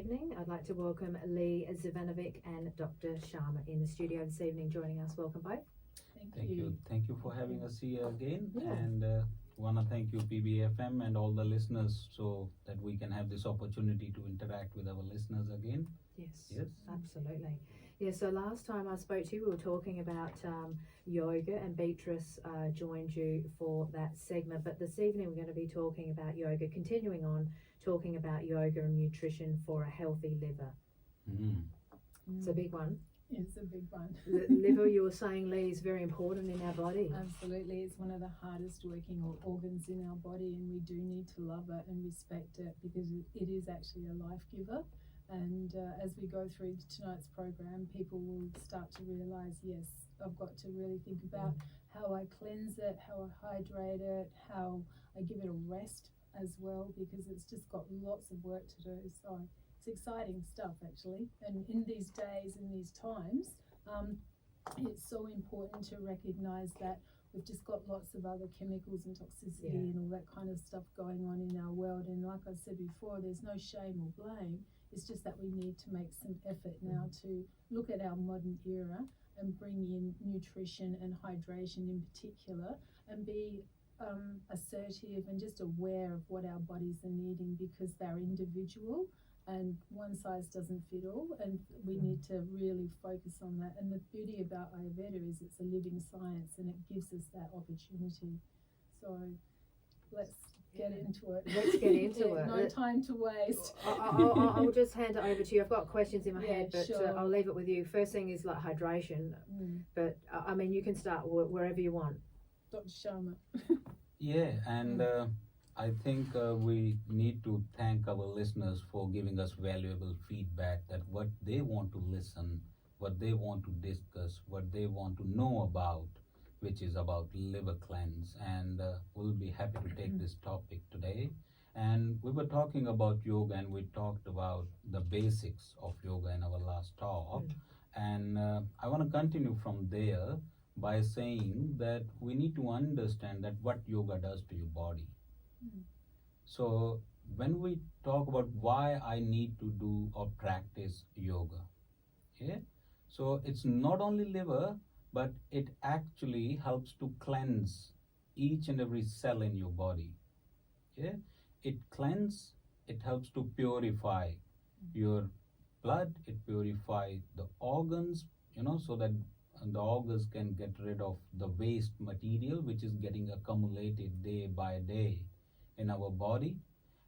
evening. I'd like to welcome Lee Zivanovic and Dr. Sharma in the studio this evening joining us. Welcome both. Thank you. Thank you for having us here again. Yeah. And want to thank you PBFM and all the listeners so that we can have this opportunity to interact with our listeners again. Yes, absolutely. Yeah, so last time I spoke to you, we were talking about yoga, and Beatrice joined you for that segment. But this evening, we're going to be talking about yoga, continuing on talking about yoga and nutrition for a healthy liver. It's a big one. It's a big one. Liver, you were saying, Lee, is very important in our body. Absolutely. It's one of the hardest working organs in our body, and we do need to love it and respect it because it is actually a life giver. And as we go through tonight's program, people will start to realize, yes, I've got to really think about how I cleanse it, how I hydrate it, how I give it a rest as well, because it's just got lots of work to do. So it's exciting stuff, actually. And in these days, in these times, it's so important to recognize that we've just got lots of other chemicals and toxicity and all that kind of stuff going on in our world. And like I said before, there's no shame or blame. It's just that we need to make some effort now to look at our modern era and bring in nutrition and hydration in particular, and be assertive and just aware of what our bodies are needing, because they're individual and one size doesn't fit all, and we need to really focus on that. And the beauty about Ayurveda is it's a living science, and it gives us that opportunity. So let's get into it. Let's get into it. No time to waste. I'll just hand it over to you. I've got questions in my head, but sure. I'll leave it with you. First thing is like hydration, but I mean, you can start wherever you want. Dr. Sharma. Yeah, and I think we need to thank our listeners for giving us valuable feedback, that what they want to listen, what they want to discuss, what they want to know about, which is about liver cleanse. And we'll be happy to take this topic today. And we were talking about yoga, and we talked about the basics of yoga in our last talk. And I want to continue from there by saying that we need to understand that what yoga does to your body. So when we talk about why I need to do or practice yoga, so it's not only liver, but it actually helps to cleanse each and every cell in your body. It cleanses, it helps to purify your blood, it purifies the organs, so that the organs can get rid of the waste material which is getting accumulated day by day in our body.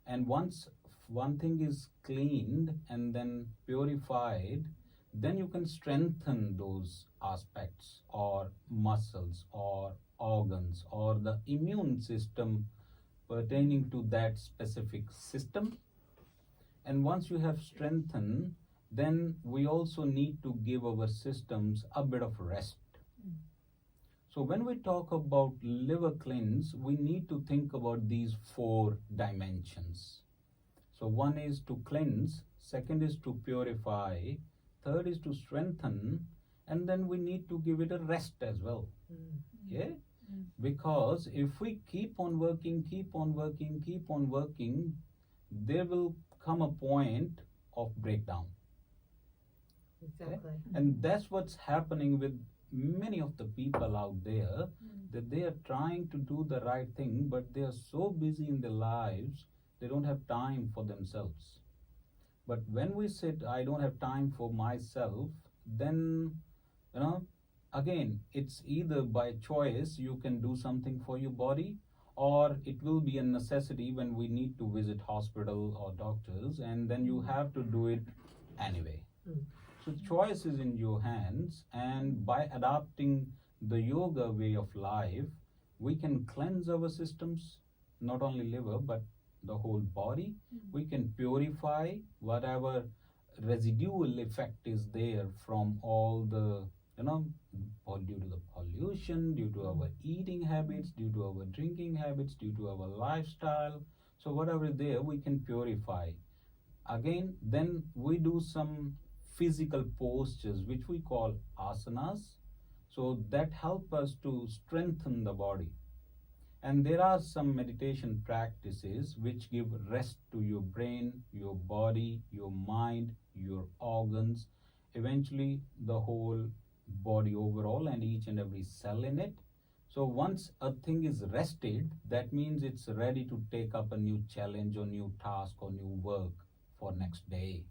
And once one thing is cleaned and then purified, then you can strengthen those aspects or muscles or organs or the immune system pertaining to that specific system. And once you have strengthened, then we also need to give our systems a bit of rest. So when we talk about liver cleanse, we need to think about these 4 dimensions. So one is to cleanse, second is to purify, third is to strengthen, and then we need to give it a rest as well. Because if we keep on working, there will come a point of breakdown. Exactly. And that's what's happening with many of the people out there, that they are trying to do the right thing, but they are so busy in their lives, they don't have time for themselves. But when we said, I don't have time for myself, then, again, it's either by choice you can do something for your body, or it will be a necessity when we need to visit hospital or doctors, and then you have to do it anyway. So choice is in your hands, and by adopting the yoga way of life, we can cleanse our systems, not only liver, but the whole body. We can purify whatever residual effect is there from all the, due to the pollution, due to our eating habits, due to our drinking habits, due to our lifestyle. So whatever is there, we can purify. Again, then we do some physical postures which we call asanas, so that help us to strengthen the body. And there are some meditation practices which give rest to your brain, your body, your mind, your organs, eventually the whole body overall and each and every cell in it. So once a thing is rested, that means it's ready to take up a new challenge or new task or new work for next day.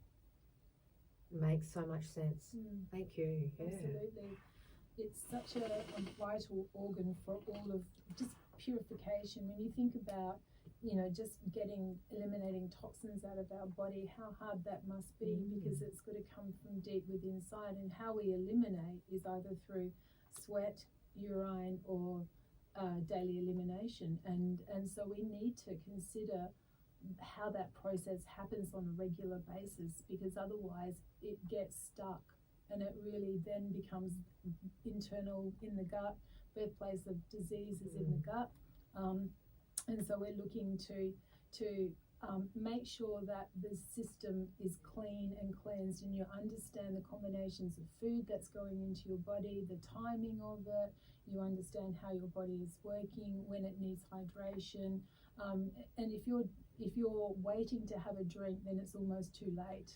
Makes so much sense. Thank you. Yeah. Absolutely. It's such a vital organ for all of just purification. When you think about, just eliminating toxins out of our body, how hard that must be, because it's got to come from deep within inside. And how we eliminate is either through sweat, urine, or daily elimination. And so we need to consider how that process happens on a regular basis, because otherwise it gets stuck and it really then becomes internal in the gut. Birthplace of disease is in the gut, and so we're looking to make sure that the system is clean and cleansed, and you understand the combinations of food that's going into your body, the timing of it. You understand how your body is working, when it needs hydration, and if you're waiting to have a drink, then it's almost too late.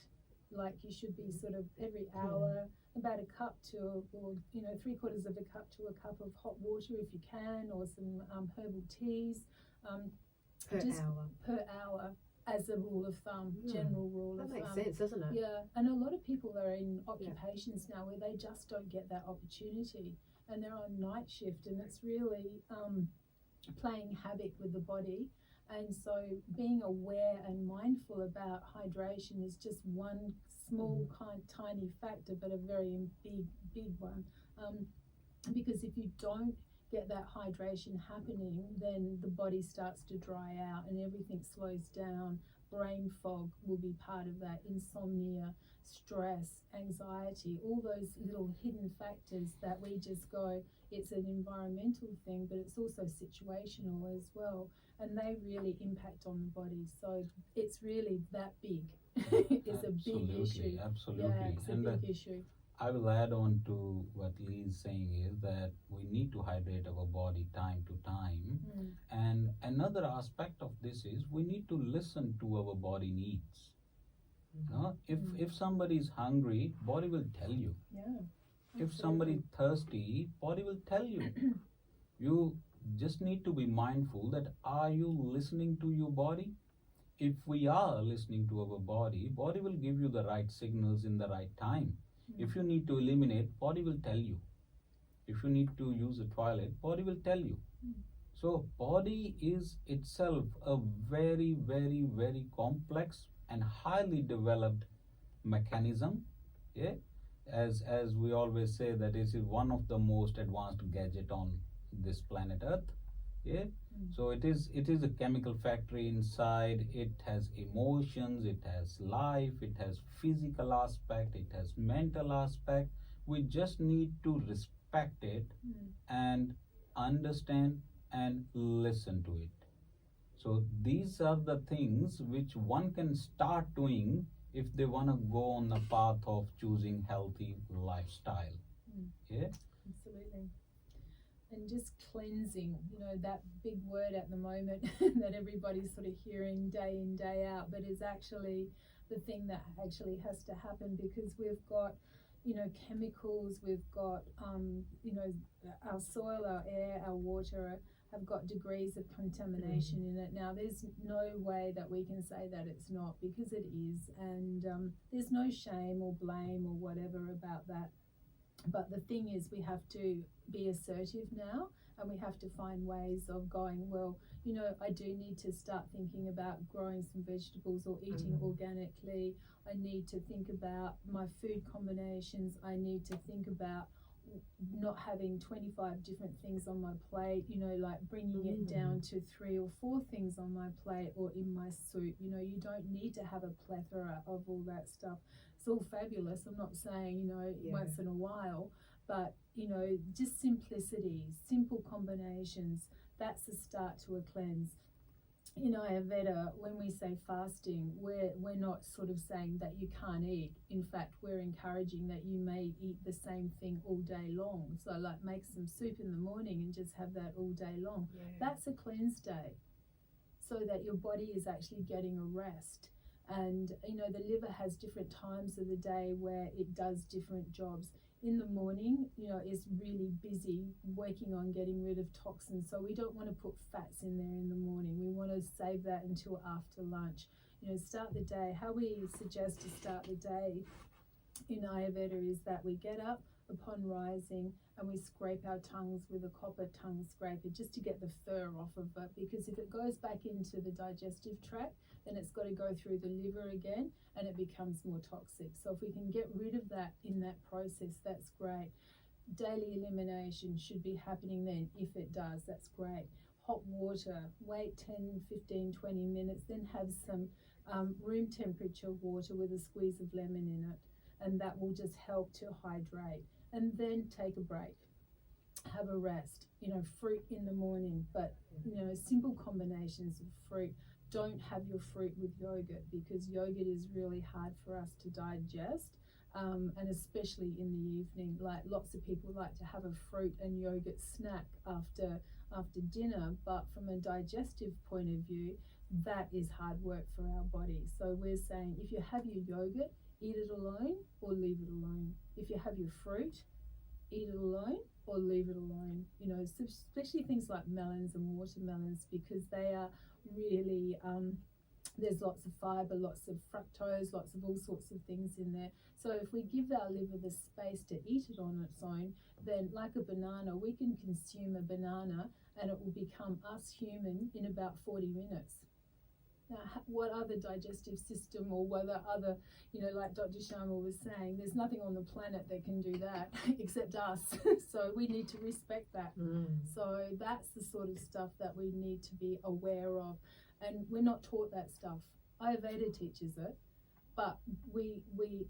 Like, you should be sort of every hour, about a cup to, or 3/4 of a cup to a cup of hot water if you can, or some herbal teas. Per hour, as a rule of thumb, general rule of thumb. That makes sense, doesn't it? Yeah, and a lot of people are in occupations now where they just don't get that opportunity, and they're on night shift, and it's really playing havoc with the body. And so being aware and mindful about hydration is just one small tiny factor, but a very big one. Because if you don't get that hydration happening, then the body starts to dry out and everything slows down. Brain fog will be part of that, insomnia, stress, anxiety, all those little hidden factors that we just go, it's an environmental thing, but it's also situational as well. And they really impact on the body. So it's really that big. It's a big issue. Absolutely. Yeah, it's a big issue. I will add on to what Lee is saying is that we need to hydrate our body time to time. And another aspect of this is we need to listen to our body needs. If somebody is hungry, body will tell you. Yeah. If somebody is thirsty, body will tell you. You just need to be mindful that are you listening to your body? If we are listening to our body will give you the right signals in the right time. If you need to eliminate, body will tell you. If you need to use a toilet, body will tell you. So body is itself a very, very, very complex and highly developed mechanism. Yeah, as we always say, that it is one of the most advanced gadget on this planet Earth. Yeah. So it is a chemical factory inside. It has emotions, it has life, it has physical aspect, it has mental aspect. We just need to respect it and understand and listen to it. So these are the things which one can start doing if they want to go on the path of choosing healthy lifestyle. Yeah. Absolutely. And just cleansing, that big word at the moment that everybody's sort of hearing day in, day out, but is actually the thing that actually has to happen, because we've got, chemicals, we've got, our soil, our air, our water have got degrees of contamination in it. Now, there's no way that we can say that it's not, because it is, and there's no shame or blame or whatever about that. But the thing is, we have to be assertive now, and we have to find ways of going, well, I do need to start thinking about growing some vegetables or eating organically. I need to think about my food combinations. I need to think about not having 25 different things on my plate, like bringing it down to 3 or 4 things on my plate or in my soup. You don't need to have a plethora of all that stuff. It's all fabulous. I'm not saying, once in a while, but, just simplicity, simple combinations, that's the start to a cleanse. in Ayurveda, when we say fasting, we're not sort of saying that you can't eat. In fact, we're encouraging that you may eat the same thing all day long. So like make some soup in the morning and just have that all day long. Yeah. That's a cleanse day, so that your body is actually getting a rest. And the liver has different times of the day where it does different jobs. In the morning, is really busy working on getting rid of toxins. So we don't want to put fats in there in the morning. We want to save that until after lunch. Start the day. How we suggest to start the day in Ayurveda is that we get up upon rising and we scrape our tongues with a copper tongue scraper just to get the fur off of it, because if it goes back into the digestive tract, then it's got to go through the liver again and it becomes more toxic. So if we can get rid of that in that process, that's great. Daily elimination should be happening then. If it does, that's great. Hot water, wait 10, 15, 20 minutes, then have some room temperature water with a squeeze of lemon in it, and that will just help to hydrate. And then take a break, have a rest. Fruit in the morning, but simple combinations of fruit. Don't have your fruit with yogurt, because yogurt is really hard for us to digest, and especially in the evening. Like lots of people like to have a fruit and yogurt snack after dinner, but from a digestive point of view, that is hard work for our body. So we're saying if you have your yogurt, eat it alone or leave it alone. If you have your fruit, eat it alone or leave it alone. Especially things like melons and watermelons, because they are really, there's lots of fiber, lots of fructose, lots of all sorts of things in there. So if we give our liver the space to eat it on its own, then like a banana, we can consume a banana and it will become us human in about 40 minutes. Now, what other digestive system or whether other, like Dr. Sharma was saying, there's nothing on the planet that can do that except us. So we need to respect that. So that's the sort of stuff that we need to be aware of. And we're not taught that stuff. Ayurveda teaches it, but we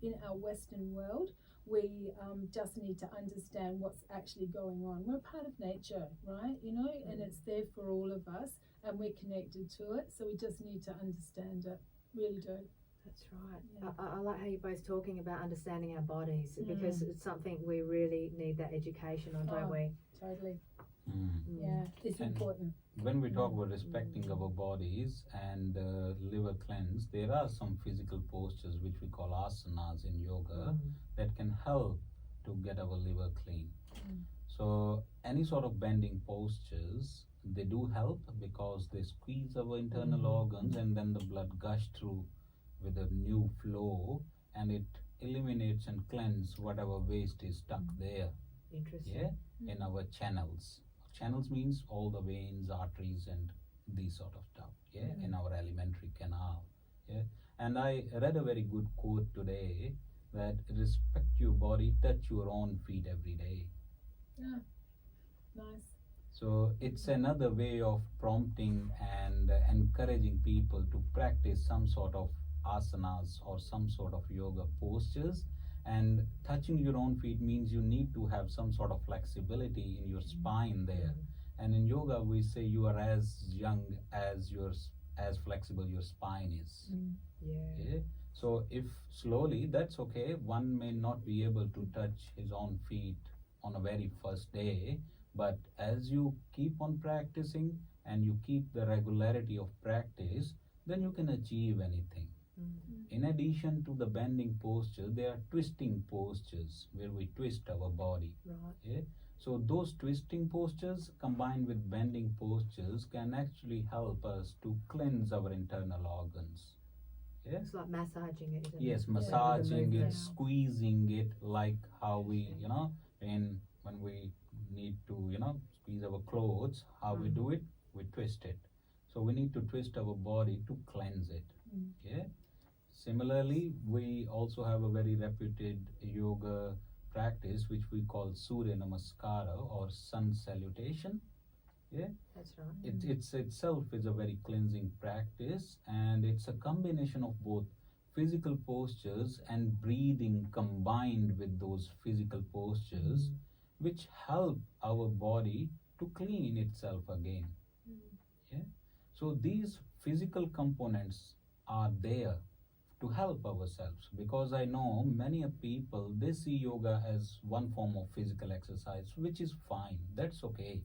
in our Western world, we just need to understand what's actually going on. We're part of nature, right? And it's there for all of us, and we're connected to it. So we just need to understand it. Really do. That's right. Yeah. I like how you're both talking about understanding our bodies, because it's something we really need that education on, don't we? Totally. Mm. Yeah, it's And important. When we talk about respecting our bodies and liver cleanse, there are some physical postures which we call asanas in yoga that can help to get our liver clean. So any sort of bending postures, they do help because they squeeze our internal organs, and then the blood gush through with a new flow, and it eliminates and cleanses whatever waste is stuck there. Interesting. In our channels. Channels means all the veins, arteries, and these sort of stuff. In our alimentary canal. And I read a very good quote today that respect your body, touch your own feet every day. Yeah, nice. So it's another way of prompting and encouraging people to practice some sort of asanas or some sort of yoga postures. And touching your own feet means you need to have some sort of flexibility in your spine there. And in yoga we say you are as young as as flexible your spine is. Yeah. So if slowly, that's okay. One may not be able to touch his own feet on a very first day, but as you keep on practicing and you keep the regularity of practice, then you can achieve anything. In addition to the bending posture, there are twisting postures where we twist our body. Right. So those twisting postures combined with bending postures can actually help us to cleanse our internal organs. It's like massaging it, isn't it? Yes, Yeah. massaging The it, movement. squeezing it, like how we, when we need to, squeeze our clothes, how we do it, we twist it. So we need to twist our body to cleanse it. Similarly, we also have a very reputed yoga practice which we call Surya Namaskara or Sun Salutation. That's right. It's itself is a very cleansing practice, and it's a combination of both physical postures and breathing combined with those physical postures, which help our body to clean itself again. So these physical components are there to help ourselves, because I know many of people, they see yoga as one form of physical exercise, which is fine, that's okay.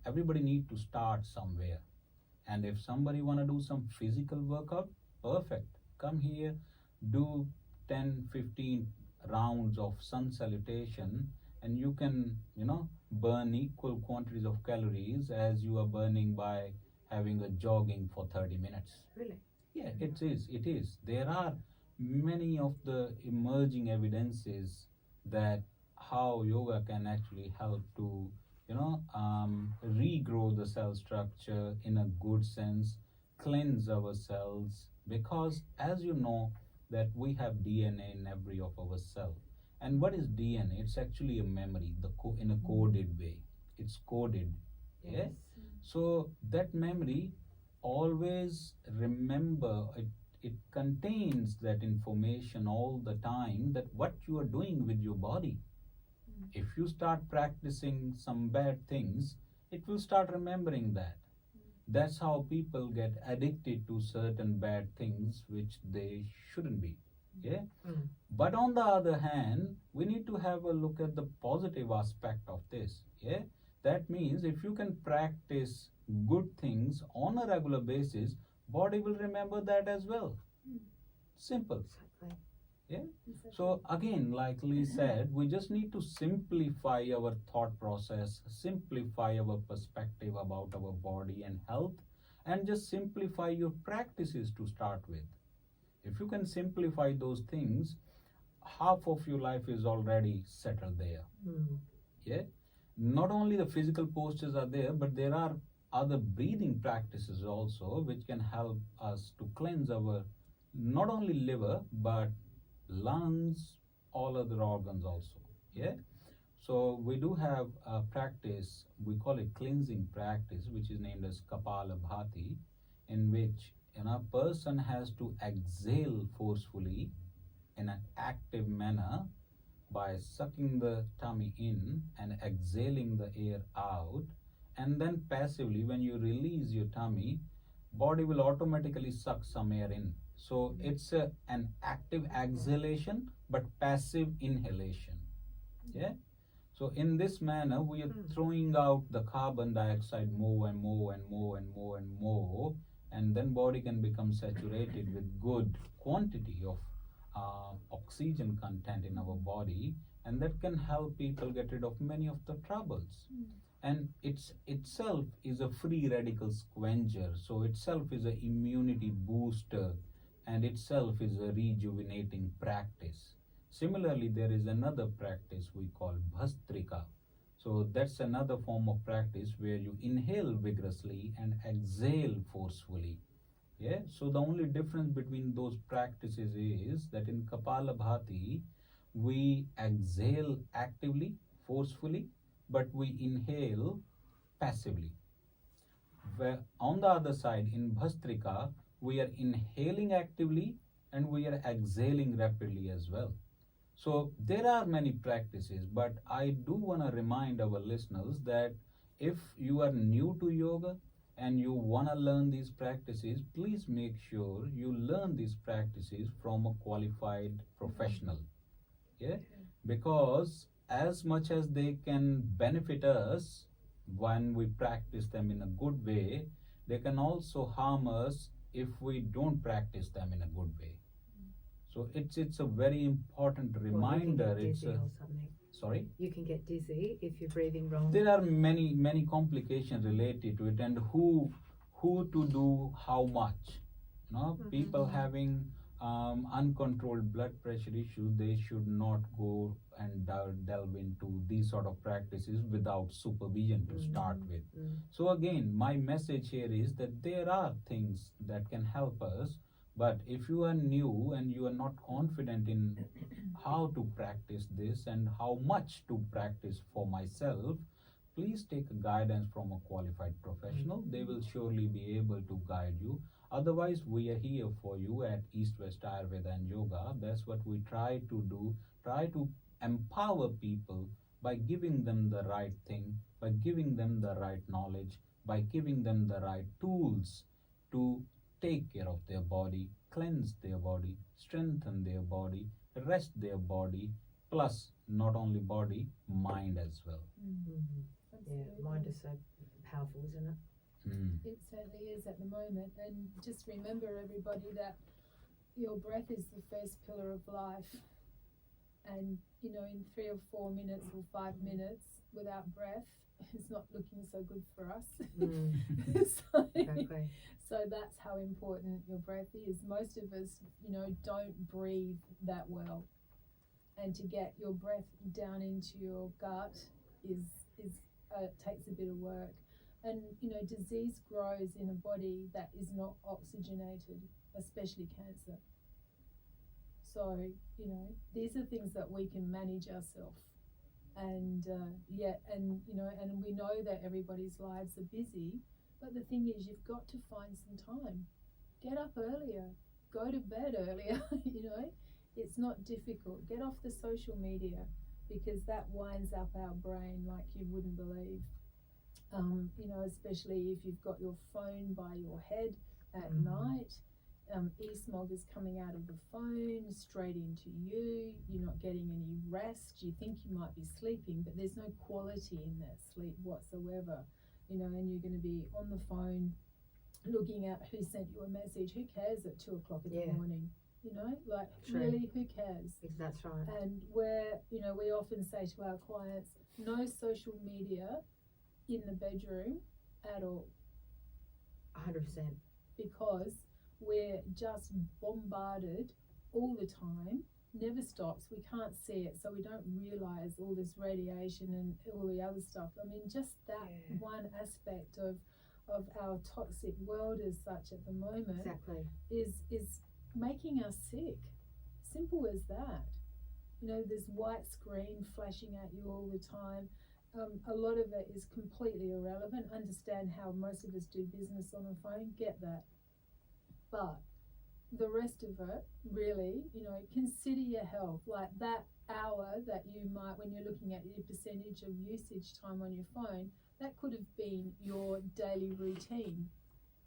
Everybody need to start somewhere, and if somebody want to do some physical workout, perfect, come here, do 10-15 rounds of sun salutation, and you can, burn equal quantities of calories as you are burning by having a jogging for 30 minutes. Really? Yeah, it is. There are many of the emerging evidences that how yoga can actually help to, regrow the cell structure in a good sense, cleanse our cells, because as you know that we have DNA in every of our cell. And what is DNA? It's actually a memory, in a coded way. It's coded. Yeah. Yes. So that memory, always remember it contains that information all the time, that what you are doing with your body. If you start practicing some bad things, it will start remembering that. That's how people get addicted to certain bad things which they shouldn't be. Yeah. Mm. But on the other hand, we need to have a look at the positive aspect of this. Yeah. That means if you can practice good things on a regular basis, body will remember that as well. Simple. Exactly. Yeah. So again, like Lee said, we just need to simplify our thought process, simplify our perspective about our body and health, and just simplify your practices to start with. If you can simplify those things, half of your life is already settled there. Mm. Yeah. Not only the physical postures are there, but there are other breathing practices also which can help us to cleanse our not only liver but lungs, all other organs also. Yeah. So we do have a practice, we call it cleansing practice, which is named as Kapalabhati, in which a person has to exhale forcefully in an active manner by sucking the tummy in and exhaling the air out, and then passively when you release your tummy, body will automatically suck some air in. So it's an active exhalation but passive inhalation. Yeah. So in this manner we are throwing out the carbon dioxide more and more and more and more and more, and then body can become saturated with good quantity of oxygen content in our body, and that can help people get rid of many of the troubles. And itself is a free radical squenger, so itself is an immunity booster, and itself is a rejuvenating practice. Similarly, there is another practice we call Bhastrika. So that's another form of practice where you inhale vigorously and exhale forcefully. Yeah. So the only difference between those practices is that in Kapalabhati, we exhale actively, forcefully, but we inhale passively. Where on the other side, in Bhastrika, we are inhaling actively and we are exhaling rapidly as well. So there are many practices, but I do want to remind our listeners that if you are new to yoga and you want to learn these practices, please make sure you learn these practices from a qualified professional. Yeah, because as much as they can benefit us when we practice them in a good way, they can also harm us if we don't practice them in a good way. So it's a very important reminder. Well, you can get It's dizzy a, or something. sorry. You can get dizzy if you're breathing wrong. There are many complications related to it, and who to do how much. People having uncontrolled blood pressure issues, they should not go and delve into these sort of practices without supervision to start with. So again, my message here is that there are things that can help us, but if you are new and you are not confident in how to practice this and how much to practice for myself, please take guidance from a qualified professional. They will surely be able to guide you. Otherwise, we are here for you at East West Ayurveda and Yoga. That's what we try to do. Try to empower people by giving them the right thing, by giving them the right knowledge, by giving them the right tools to take care of their body, cleanse their body, strengthen their body, rest their body, plus not only body, mind as well. Mhm. Yeah, mind is so powerful, isn't it? It certainly is at the moment. And just remember, everybody, that your breath is the first pillar of life. And, you know, in 3 or 4 minutes or 5 minutes without breath, it's not looking so good for us. Exactly. So that's how important your breath is. Most of us, you know, don't breathe that well. And to get your breath down into your gut takes a bit of work. And, you know, disease grows in a body that is not oxygenated, especially cancer. So, you know, these are things that we can manage ourselves. And, you know, and we know that everybody's lives are busy, but the thing is, you've got to find some time. Get up earlier, go to bed earlier, you know. It's not difficult. Get off the social media, because that winds up our brain like you wouldn't believe. You know, especially if you've got your phone by your head at night. E-smog is coming out of the phone straight into you. You're not getting any rest. You think you might be sleeping, but there's no quality in that sleep whatsoever. You know, and you're going to be on the phone looking at who sent you a message. Who cares at 2 o'clock in the morning? You know, like, really, who cares? That's right. And you know, we often say to our clients, no social media in the bedroom at all. 100%. Because we're just bombarded all the time, never stops. We can't see it, so we don't realize all this radiation and all the other stuff. I mean, just that one aspect of our toxic world as such at the moment is making us sick. Simple as that. You know, this white screen flashing at you all the time. A lot of it is completely irrelevant. Understand how most of us do business on a phone, get that. But the rest of it, really, you know, consider your health. Like that hour that you might, when you're looking at your percentage of usage time on your phone, that could have been your daily routine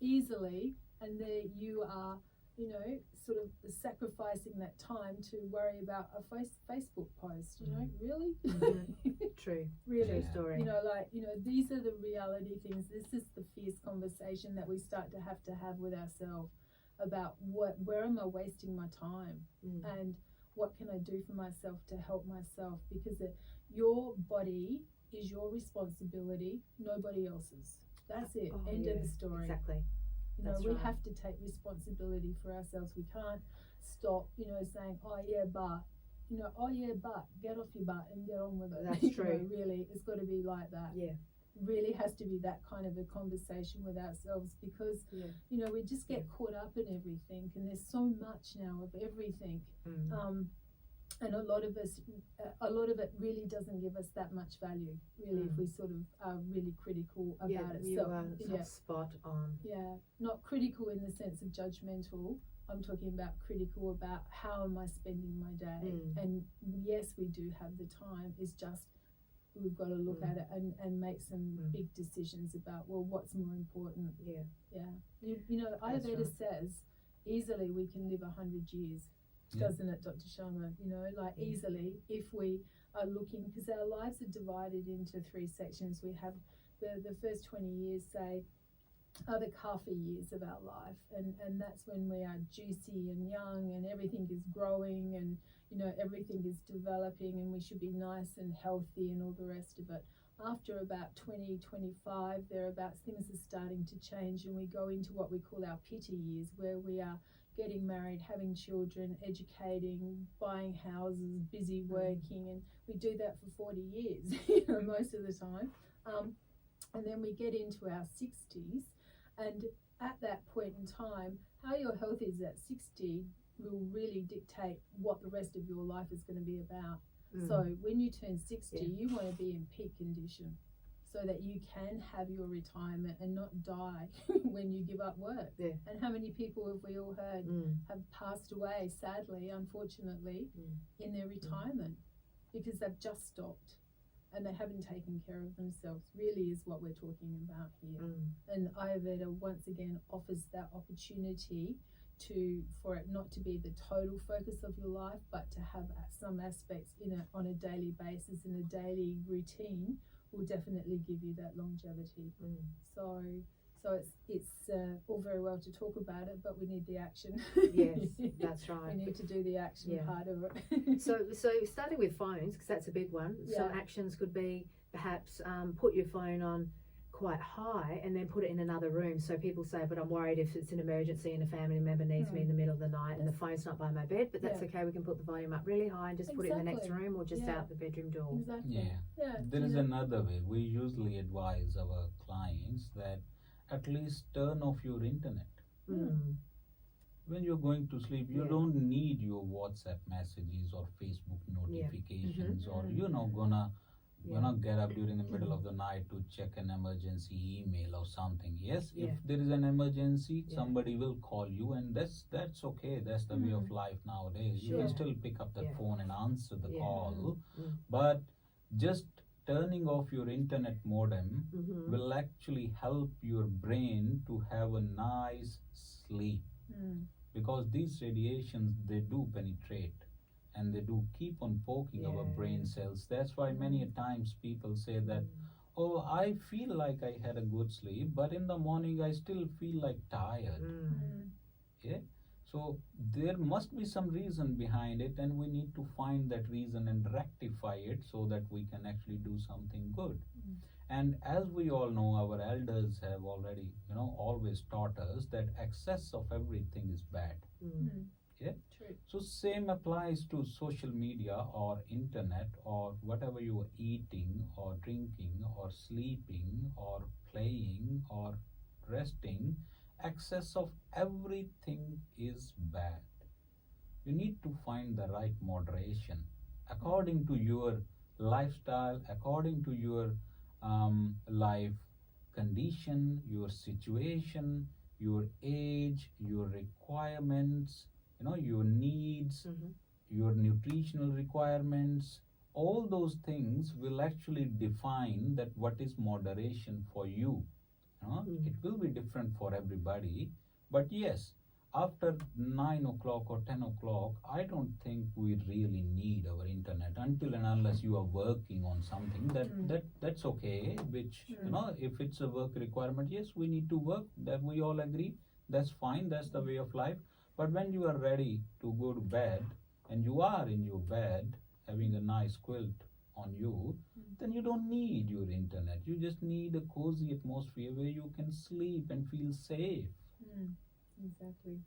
easily. And there you are, you know, sort of sacrificing that time to worry about a Facebook post, you know, really? True. Really. True story. You know, like, you know, these are the reality things. This is the fierce conversation that we start to have with ourselves about where am I wasting my time, and what can I do for myself to help myself, because your body is your responsibility, nobody else's. That's it. End of the story. Exactly. You know, we have to take responsibility for ourselves. We can't stop, you know, saying, oh yeah, but, you know, oh yeah, but, get off your butt and get on with it. That's true. You know, really, it's got to be like that. Yeah. Really has to be that kind of a conversation with ourselves, because you know, we just get caught up in everything, and there's so much now of everything. And a lot of it really doesn't give us that much value, really, if we sort of are really critical about it. You are spot on. Yeah, not critical in the sense of judgmental. I'm talking about critical about how am I spending my day. And yes, we do have the time. It's just we've got to look at it and make some big decisions about, well, what's more important. You know, Ayurveda says easily we can live 100 years, doesn't it, Dr. Sharma? You know, like easily, if we are looking, because our lives are divided into 3 sections. We have the first 20 years, say, are the Kapha years of our life, and that's when we are juicy and young and everything is growing and, you know, everything is developing and we should be nice and healthy and all the rest of it. After about 20, 25, thereabouts, things are starting to change, and we go into what we call our Pitta years, where we are getting married, having children, educating, buying houses, busy working, and we do that for 40 years, you know, most of the time. And then we get into our 60s, and at that point in time, how your health is at 60 will really dictate what the rest of your life is going to be about. So when you turn 60, you want to be in peak condition, so that you can have your retirement and not die when you give up work. And how many people have we all heard have passed away, sadly, unfortunately, in their retirement, because they've just stopped. and they haven't taken care of themselves, really is what we're talking about here. And Ayurveda once again offers that opportunity for it not to be the total focus of your life, but to have some aspects in it on a daily basis, in a daily routine, will definitely give you that longevity. So it's all very well to talk about it, but we need the action. Yes, that's right. We need to do the action Yeah. part of it. So starting with phones, because that's a big one. Some Yeah. actions could be perhaps put your phone on quite high and then put it in another room. So people say, but I'm worried if it's an emergency and a family member needs me in the middle of the night and the phone's not by my bed, but that's Yeah. okay, we can put the volume up really high and just put it in the next Exactly. room or just Yeah. out the bedroom door. Exactly. Yeah. Yeah. There is you know, another way. We usually advise our clients that at least turn off your internet. Mm. When you're going to sleep, you Yeah. don't need your WhatsApp messages or Facebook notifications or you're not gonna get up during the middle of the night to check an emergency email or something. Yes, Yeah. if there is an emergency, Yeah. somebody will call you, and that's okay. That's the way of life nowadays. You can Sure. still pick up the Yeah. phone and answer the Yeah. call, Mm. but just turning off your internet modem Mhm. will actually help your brain to have a nice sleep, because these radiations, they do penetrate and they do keep on poking our Yeah. brain cells. That's why many a times people say that, oh, I feel like I had a good sleep, but in the morning I still feel like tired. Yeah, so there must be some reason behind it, and we need to find that reason and rectify it so that we can actually do something good. And as we all know, our elders have already, always taught us that excess of everything is bad. Yeah. True. So same applies to social media or internet or whatever you are eating or drinking or sleeping or playing or resting. Excess of everything is bad. You need to find the right moderation according to your lifestyle, according to your life condition, your situation, your age, your requirements, your needs, your nutritional requirements. All those things will actually define that what is moderation for you. It will be different for everybody, but yes, after 9 o'clock or 10 o'clock, I don't think we really need our internet until and unless you are working on something that's okay, which, if it's a work requirement, yes, we need to work, that we all agree, that's fine, that's the way of life. But when you are ready to go to bed and you are in your bed having a nice quilt on you, then you don't need your internet. You just need a cozy atmosphere where you can sleep and feel safe. Exactly.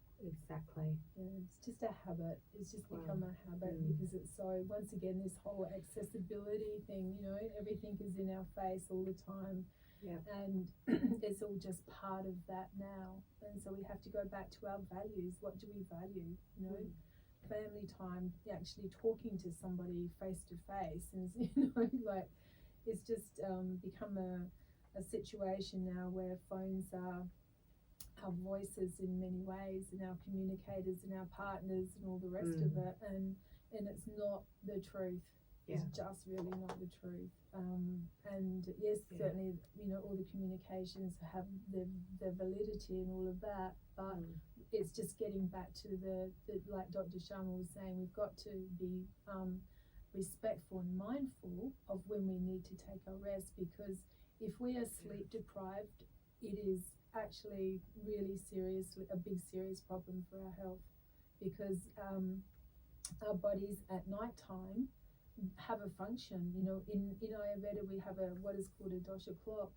Yeah, it's just a habit. It's just become a habit because it's so, once again, this whole accessibility thing, everything is in our face all the time. Yeah. And it's all just part of that now. And so we have to go back to our values. What do we value? Family time, actually talking to somebody face to face, and like it's just become a situation now where phones are our voices in many ways, and our communicators and our partners and all the rest of it, and it's not the truth. It's just really not the truth. And yes, certainly, all the communications have the validity and all of that, but it's just getting back to the like Dr. Sharma was saying, we've got to be respectful and mindful of when we need to take our rest, because if we are sleep deprived, it is actually really a big serious problem for our health, because our bodies at night time have a function. In Ayurveda we have what is called a dosha clock,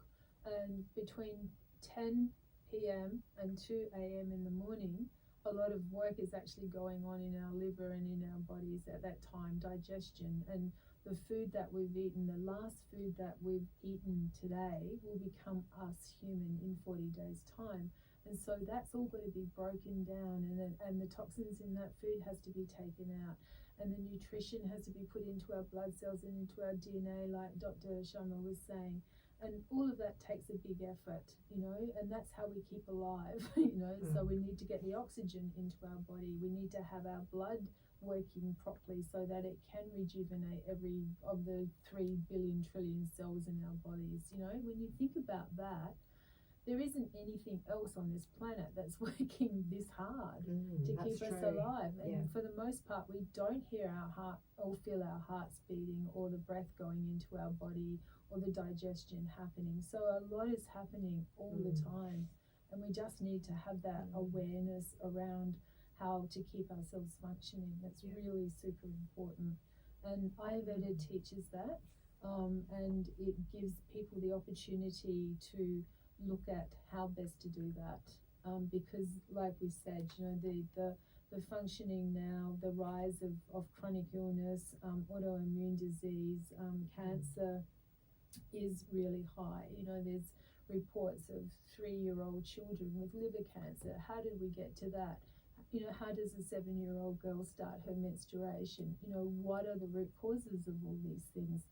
and between 10 p.m. and 2 a.m. in the morning, a lot of work is actually going on in our liver and in our bodies at that time, digestion, and the food that we've eaten, the last food that we've eaten today will become us human in 40 days time. And so that's all got to be broken down, and the toxins in that food has to be taken out, and the nutrition has to be put into our blood cells and into our DNA, like Dr. Sharma was saying. And all of that takes a big effort, and that's how we keep alive, So we need to get the oxygen into our body. We need to have our blood working properly so that it can rejuvenate every of the 3 billion trillion cells in our bodies. You know, when you think about that, there isn't anything else on this planet that's working this hard to keep us alive. And for the most part, we don't hear our heart or feel our hearts beating or the breath going into our body or the digestion happening. So a lot is happening all the time. And we just need to have that awareness around how to keep ourselves functioning. That's really super important. And Ayurveda teaches that, and it gives people the opportunity to look at how best to do that, because like we said, you know, the functioning now, the rise of chronic illness, autoimmune disease, cancer is really high. You know, there's reports of 3-year-old children with liver cancer. How did we get to that? You know, how does a 7-year-old girl start her menstruation? You know, what are the root causes of all these things?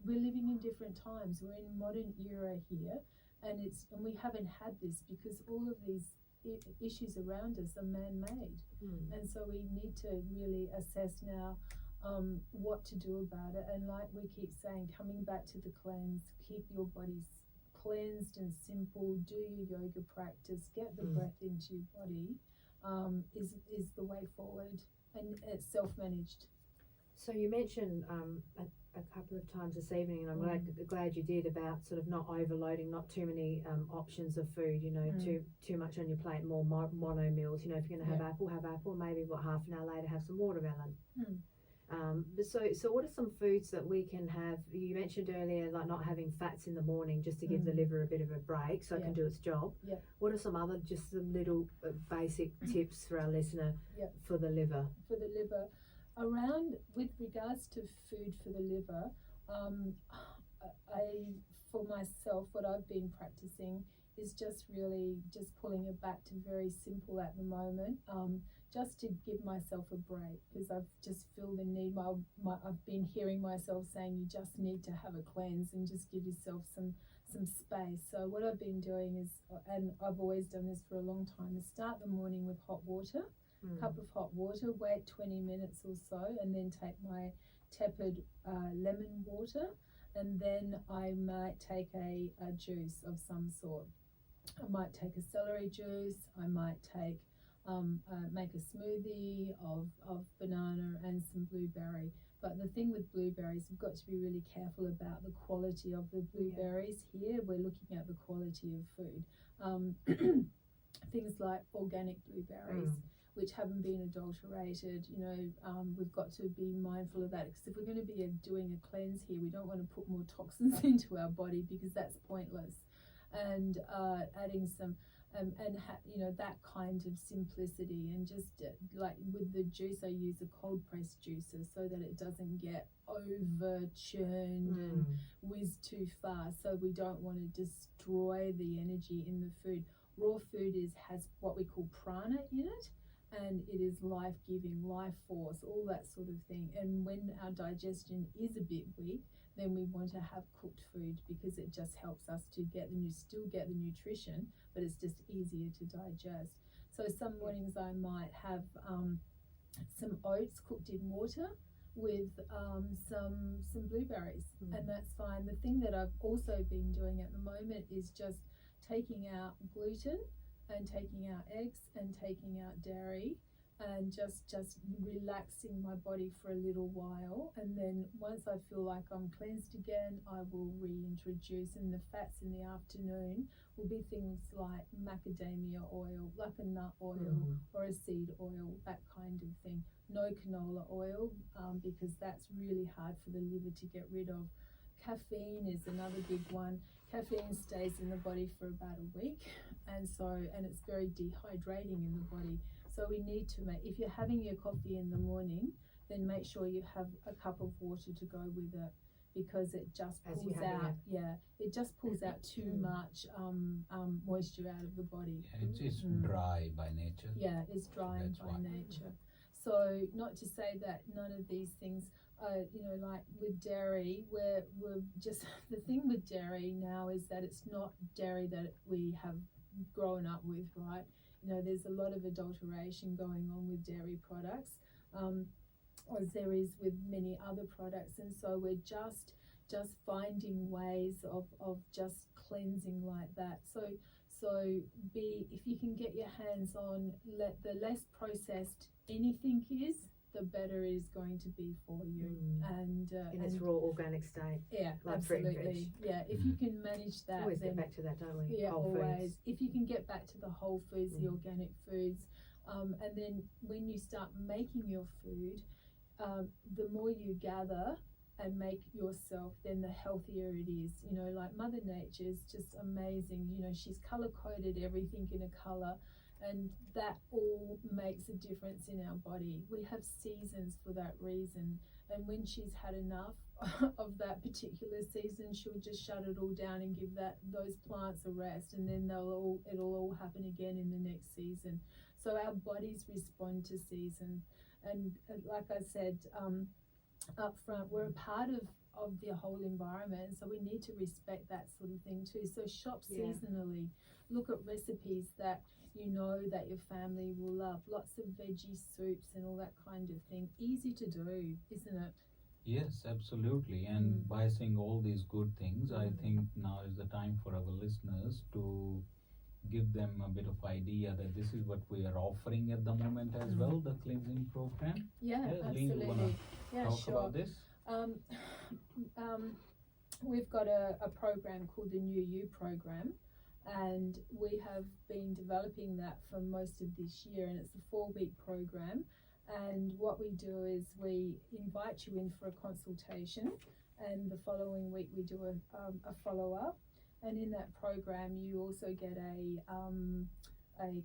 We're living in different times. We're in a modern era here. And we haven't had this because all of these issues around us are man-made. And so we need to really assess now what to do about it. And like we keep saying, coming back to the cleanse, keep your body cleansed and simple, do your yoga practice, get the breath into your body, is the way forward. And it's self-managed. So you mentioned a couple of times this evening, and I'm glad you did, about sort of not overloading, not too many options of food, you know, too much on your plate, more mono meals. You know, if you're going to have apple, maybe half an hour later have some watermelon. So what are some foods that we can have? You mentioned earlier, like not having fats in the morning, just to give the liver a bit of a break so it can do its job. What are some other, just some little basic tips for our listener for the liver? For the liver. Around with regards to food for the liver, for myself, what I've been practicing is just really just pulling it back to very simple at the moment, just to give myself a break, because I've just feel the need. I've been hearing myself saying you just need to have a cleanse and just give yourself some space. So what I've been doing is, and I've always done this for a long time, is start the morning with hot water. Cup of hot water, wait 20 minutes or so, and then take my tepid lemon water, and then I might take a juice of some sort. I might take a celery juice, I might take make a smoothie of banana and some blueberry. But the thing with blueberries, we've got to be really careful about the quality of the blueberries. Here we're looking at the quality of food. Things like organic blueberries, which haven't been adulterated. You know, we've got to be mindful of that, because if we're going to be doing a cleanse here, we don't want to put more toxins into our body, because that's pointless. And adding some you know, that kind of simplicity, and just like with the juice, I use a cold press juicer so that it doesn't get over churned and whiz too fast. So we don't want to destroy the energy in the food. Raw food has what we call prana in it, and it is life-giving, life force, all that sort of thing. And when our digestion is a bit weak, then we want to have cooked food, because it just helps us to still get the nutrition, but it's just easier to digest. So some mornings I might have some oats cooked in water with some blueberries, and that's fine. The thing that I've also been doing at the moment is just taking out gluten and taking out eggs and taking out dairy, and just relaxing my body for a little while. And then once I feel like I'm cleansed again, I will reintroduce, and the fats in the afternoon will be things like macadamia oil, like a nut oil or a seed oil, that kind of thing. No canola oil, because that's really hard for the liver to get rid of. Caffeine is another big one. Caffeine stays in the body for about a week, and it's very dehydrating in the body. So we need to if you're having your coffee in the morning, then make sure you have a cup of water to go with it, because it just pulls out. It just pulls out too much moisture out of the body. It's dry by nature. Yeah, it's dry by nature. So not to say that none of these things, you know, like with dairy, we're just, the thing with dairy now is that it's not dairy that we have grown up with, right? You know, there's a lot of adulteration going on with dairy products. as there is with many other products. And so we're just finding ways of just cleansing like that. So if you can get your hands on, the less processed anything is, the better it is going to be for you. And in its raw organic state. Yeah, like fruit and absolutely. Yeah, if you can manage that, Always then get back to that, don't we? yeah, Whole always. foods. If you can get back to the whole foods, the organic foods, and then when you start making your food, the more you gather and make yourself, then the healthier it is. You know, like Mother Nature is just amazing. You know, she's color coded everything in a color, and that all makes a difference in our body. We have seasons for that reason, and when she's had enough of that particular season, she'll just shut it all down and give those plants a rest, and then it'll all happen again in the next season. So our bodies respond to season, and like I said up front, we're a part of the whole environment, so we need to respect that sort of thing too. So shop seasonally, look at recipes that you know that your family will love, lots of veggie soups and all that kind of thing. Easy to do, isn't it? Yes, absolutely. And by saying all these good things, I think now is the time for our listeners to give them a bit of idea that this is what we are offering at the moment as well, the cleansing program. Yeah, Lee, you wanna absolutely. talk Sure. about this? We've got a program called the New You program, and we have been developing that for most of this year, and it's a 4-week program. And what we do is we invite you in for a consultation, and the following week we do a follow-up. And in that program, you also get a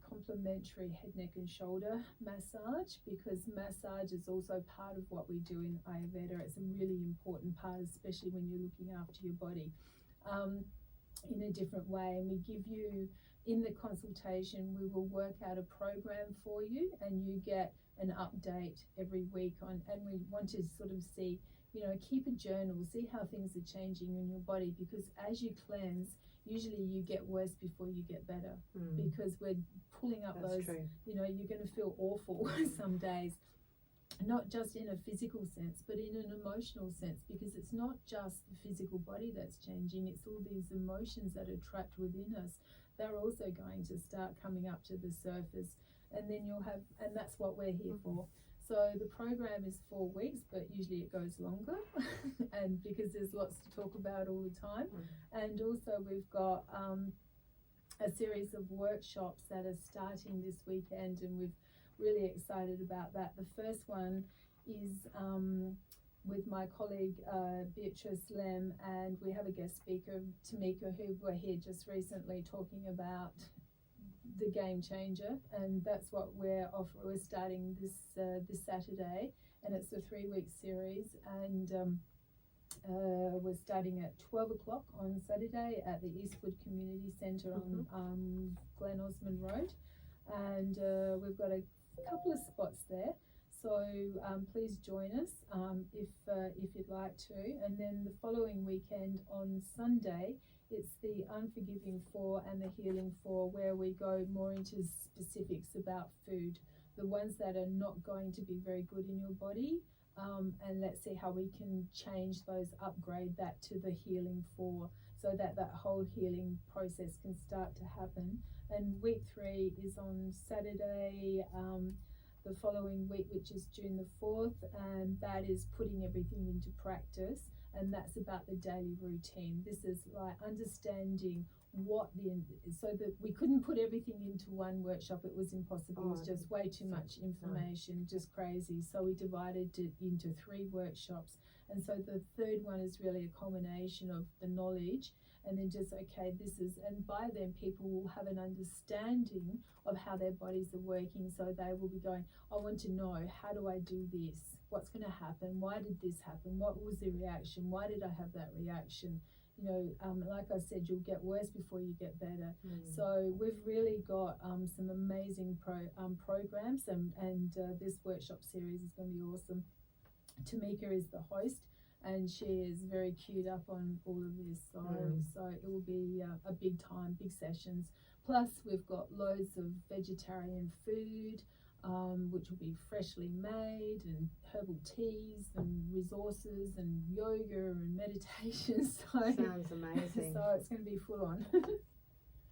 complimentary head, neck and shoulder massage, because massage is also part of what we do in Ayurveda. It's a really important part, especially when you're looking after your body in a different way. And we give you, in the consultation, we will work out a program for you, and you get an update every week on, and we want to sort of see, you know, keep a journal, see how things are changing in your body, because as you cleanse, usually you get worse before you get better, because we're pulling up That's those, true. you know, you're going to feel awful some days, not just in a physical sense, but in an emotional sense, because it's not just the physical body that's changing, it's all these emotions that are trapped within us. They're also going to start coming up to the surface, and then you'll have, and that's what we're here for. So the program is 4 weeks, but usually it goes longer, and because there's lots to talk about all the time. And also we've got a series of workshops that are starting this weekend, and we're really excited about that. The first one is with my colleague Beatrice Lem, and we have a guest speaker, Tamika, who were here just recently talking about the game changer, and that's what we're starting this Saturday, and it's a 3-week series, and we're starting at 12 o'clock on Saturday at the Eastwood Community Centre on Glen Osmond Road, and we've got a couple of spots there, so please join us if you'd like to. And then the following weekend on Sunday, it's the Unforgiving 4 and the Healing 4, where we go more into specifics about food, the ones that are not going to be very good in your body, and let's see how we can change those, upgrade that to the Healing 4, so that whole healing process can start to happen. And week 3 is on Saturday, the following week, which is June the 4th, and that is putting everything into practice. And that's about the daily routine. This is like understanding so that we couldn't put everything into one workshop. It was impossible. It was just way too much information, just crazy. So we divided it into 3 workshops. And so the third one is really a combination of the knowledge, and then just, okay, and by then people will have an understanding of how their bodies are working. So they will be going, I want to know, how do I do this? What's going to happen? Why did this happen? What was the reaction? Why did I have that reaction? You know, like I said, you'll get worse before you get better. So we've really got some amazing programs, and this workshop series is going to be awesome. Tamika is the host, and she is very queued up on all of this. So it will be a big time, big sessions. Plus we've got loads of vegetarian food. which will be freshly made, and herbal teas and resources and yoga and meditation. So Sounds amazing. so it's going to be full on.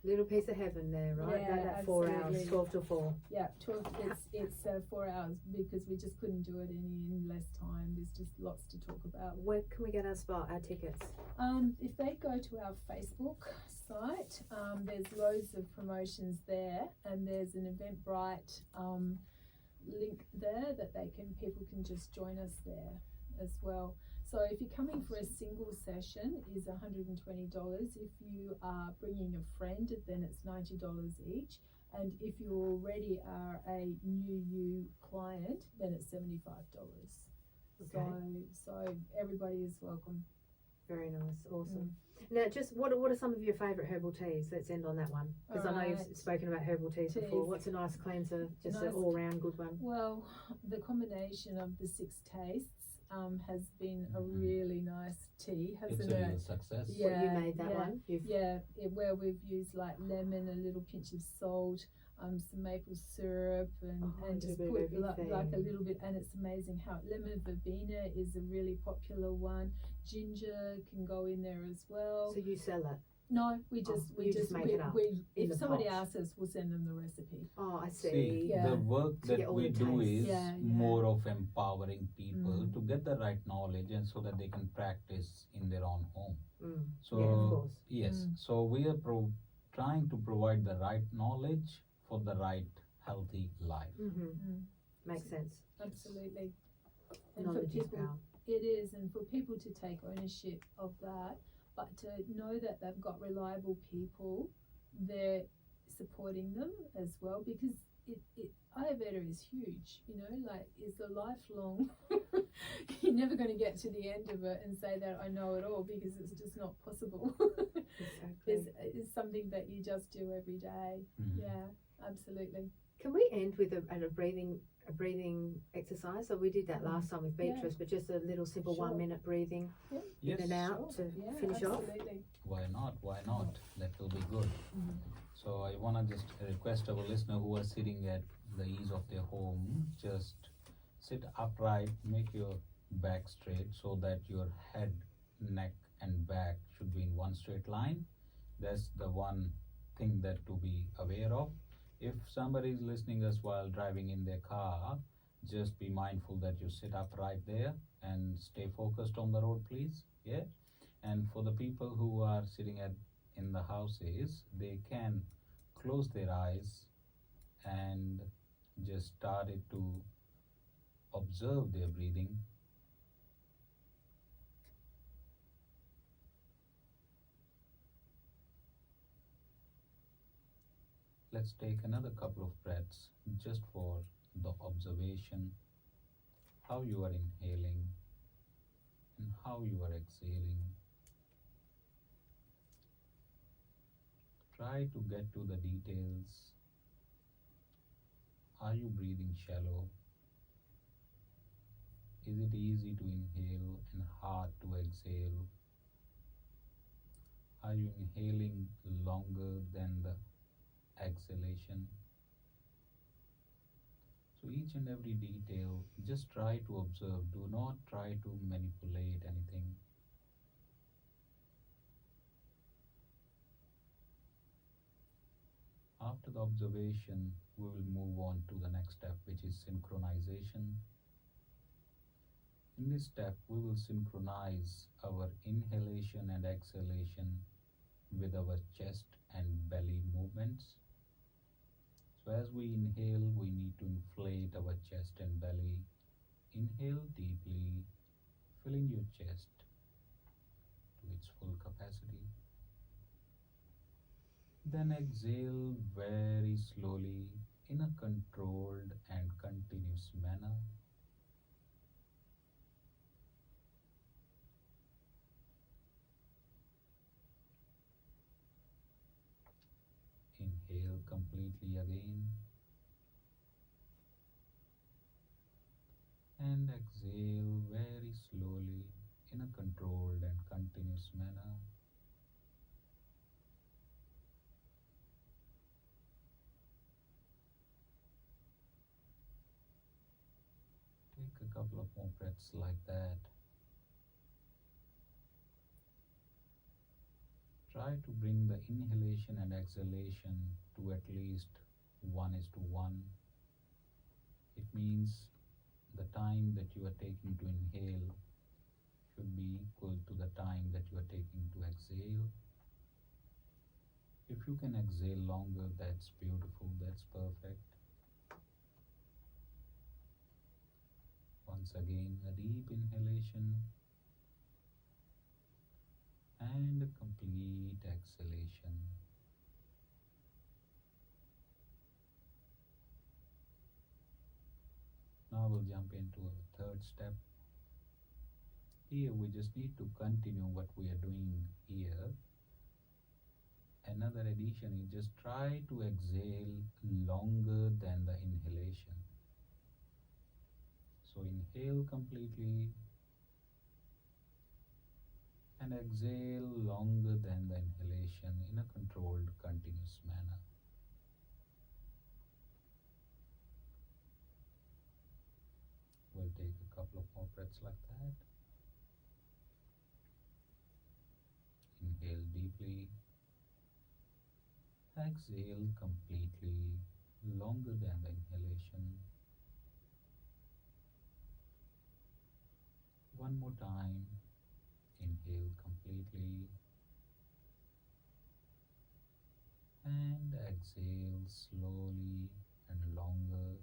Little piece of heaven there, right? Yeah, that 4 hours, absolutely. 12 to 4. Yeah, 12. It's 4 hours because we just couldn't do it in less time. There's just lots to talk about. Where can we get our spot, our tickets? If they go to our Facebook site, there's loads of promotions there, and there's an Eventbrite link there that people can just join us there as well. So if you're coming for a single session, is $120. If you are bringing a friend, then it's $90 each. And if you already are a new you client, then it's $75. Okay. So everybody is welcome. Very nice, awesome. Now, just what are some of your favourite herbal teas? Let's end on that one, because I know Alright. you've spoken about herbal teas before. What's a nice cleanser, just an Nice. all-round good one? Well, the combination of the 6 tastes has been a really nice tea, It's hasn't a it? real success. Yeah. You made that yeah. one? Where we've used like lemon, a little pinch of salt, some maple syrup, and a just bit of put everything. like a little bit. And it's amazing how lemon verbena is a really popular one. Ginger can go in there as well. So you sell it? No, we you just make it up in if the somebody pot. asks us, we'll send them the recipe. Oh, I see. See, Yeah. the work To get that all we the do taste. is Yeah, yeah. more of empowering people Mm. to get the right knowledge and so that they can practice in their own home. So Yeah, of course. yes, Mm. so we are trying to provide the right knowledge for the right healthy life. Makes sense. Absolutely. And Knowledge for is people, power. it is, and for people to take ownership of that, but to know that they've got reliable people there supporting them as well, because Ayurveda is huge, like it's a lifelong, you're never going to get to the end of it and say that I know it all, because it's just not possible. Exactly. It's something that you just do every day. Mhm. Yeah, absolutely. Can we end with a breathing exercise? So we did that last time with Yeah. Beatrice, but just a little simple Sure. 1 minute breathing Yes, in and out Sure. to Yeah, finish off. absolutely. why not? Why not? That will be good. Mhm. So I want to just request our listener who are sitting at the ease of their home, just sit upright, make your back straight so that your head, neck and back should be in one straight line. That's the one thing that to be aware of. If somebody is listening us while driving in their car, just be mindful that you sit upright there and stay focused on the road, please. Yeah. And for the people who are sitting in the houses, they can close their eyes and just started to observe their breathing. Let's take another couple of breaths just for the observation, how you are inhaling and how you are exhaling. Try to get to the details. Are you breathing shallow? Is it easy to inhale and hard to exhale? Are you inhaling longer than the exhalation? So each and every detail, just try to observe. Do not try to manipulate anything. After the observation, we will move on to the next step, which is synchronization. In this step, we will synchronize our inhalation and exhalation with our chest and belly movements. So as we inhale, we need to inflate our chest and belly. Inhale deeply, filling your chest to its full capacity. Then exhale very slowly in a controlled and continuous manner. Inhale completely again. And exhale very slowly in a controlled and continuous manner. couple of more breaths like that. Try to bring the inhalation and exhalation to at least 1:1. It means the time that you are taking to inhale should be equal to the time that you are taking to exhale. If you can exhale longer, that's beautiful, that's perfect. Once again, a deep inhalation and a complete exhalation. Now we'll jump into our third step. Here we just need to continue what we are doing here. Another addition is just try to exhale longer than the inhalation. So inhale completely and exhale longer than the inhalation in a controlled, continuous manner. We'll take a couple of more breaths like that. Inhale deeply. Exhale completely, longer than the inhalation. One more time. Inhale completely. And exhale slowly and longer.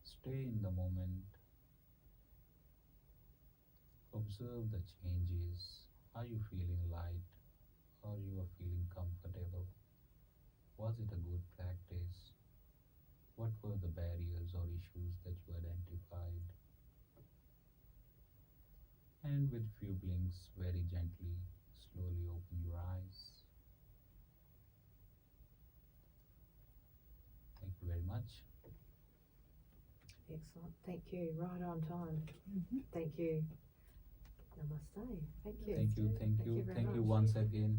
Stay in the moment. Observe the changes. Are you feeling light or you are feeling comfortable? Was it a good practice? What were the barriers or issues that you identified? And with few blinks, very gently, slowly open your eyes. Thank you very much. Excellent. Thank you. Right on time. Thank you. Namaste. Thank you. Thank you, thank you, very thank you much. once again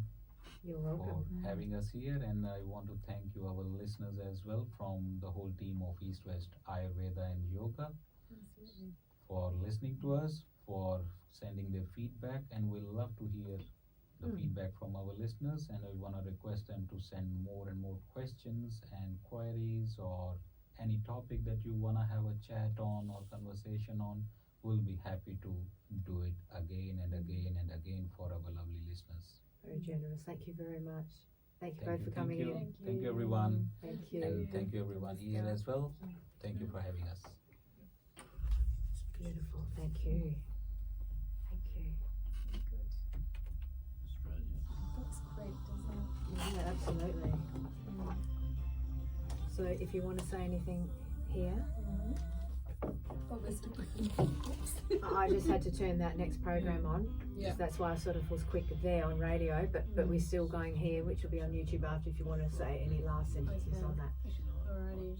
You're for welcome. having us here, and I want to thank you, our listeners, as well, from the whole team of East West Ayurveda and Yoga, Absolutely. for listening to us, for sending their feedback, and we'll love to hear the feedback from our listeners, and I want to request them to send more and more questions and queries or any topic that you want to have a chat on or conversation on. We'll be happy to do it again and again and again for our lovely listeners. Very generous. Thank you very much. Thank you Thank both for you, coming thank you. in. Thank you, everyone. Thank you. And thank you, everyone here as well. Thank you for having us. Beautiful. Thank you. Thank you. Good. Looks great, doesn't it? Yeah, absolutely. So if you want to say anything here, Oh, we're still I just had to turn that next program on. Yeah. That's why I sort of was quick there on radio, but we're still going here, which will be on YouTube after if you want to say any last sentences Okay. on that. Alrighty.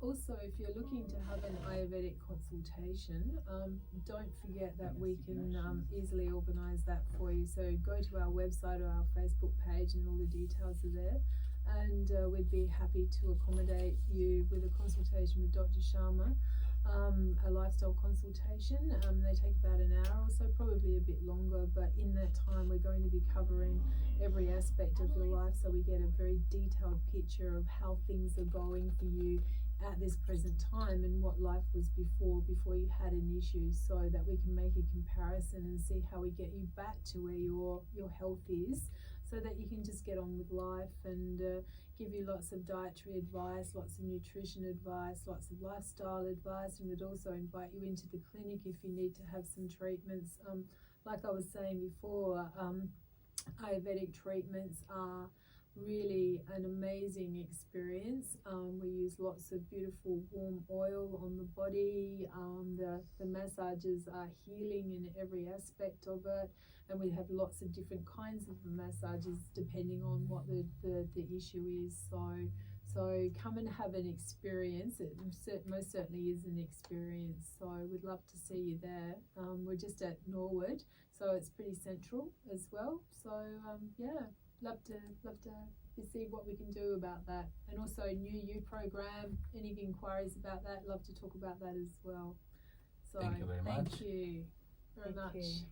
Also, if you're looking to have an Ayurvedic consultation, don't forget that we can easily organise that for you. So go to our website or our Facebook page and all the details are there. And we'd be happy to accommodate you with a consultation with Dr. Sharma, a lifestyle consultation. They take about an hour or so, probably a bit longer, but in that time we're going to be covering every aspect of your life, so we get a very detailed picture of how things are going for you at this present time and what life was before you had an issue, so that we can make a comparison and see how we get you back to where your health is, so that you can just get on with life, and give you lots of dietary advice, lots of nutrition advice, lots of lifestyle advice, and we'd also invite you into the clinic if you need to have some treatments. Like I was saying before, Ayurvedic treatments are really an amazing experience. We use lots of beautiful warm oil on the body. The massages are healing in every aspect of it, and we have lots of different kinds of massages depending on what the issue is. So come and have an experience. It most certainly is an experience. So we'd love to see you there. We're just at Norwood, so it's pretty central as well. So yeah, love to to see what we can do about that. And also New You program, any inquiries about that, love to talk about that as well. So Thank you very much. Thank you very Thank much. you.